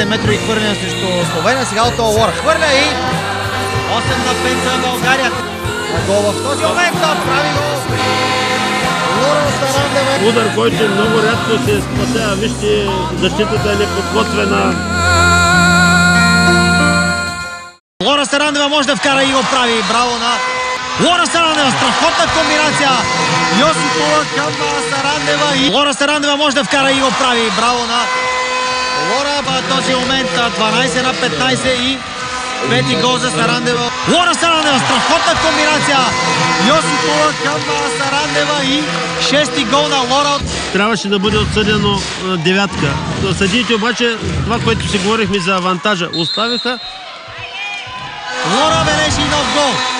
метрови хвърляне срещу Словения. Сега от Лора хвърля и 8-5 за България. Гол в този момент, прави гол. Лора Сарандева. Удар, който много рядко се спасява. Вижте, защитата е неподготвена. Лора Сарандева може да вкара и го прави. Браво на Лора Сарандева. Страхотна комбинация. Йосипова към Сарандева. И Лора Сарандева може да вкара и го прави. Браво на Лора. В този момент 12-15 и пети гол за Сарандева. Лора Сарандева. Страхотна комбинация. Йосипова към Сарандева и шести гол на Лора. Трябваше да бъде отсъдено девятка. Съдиите обаче, това, което си говорихме за авантажа, оставиха. Лора бележи нов гол.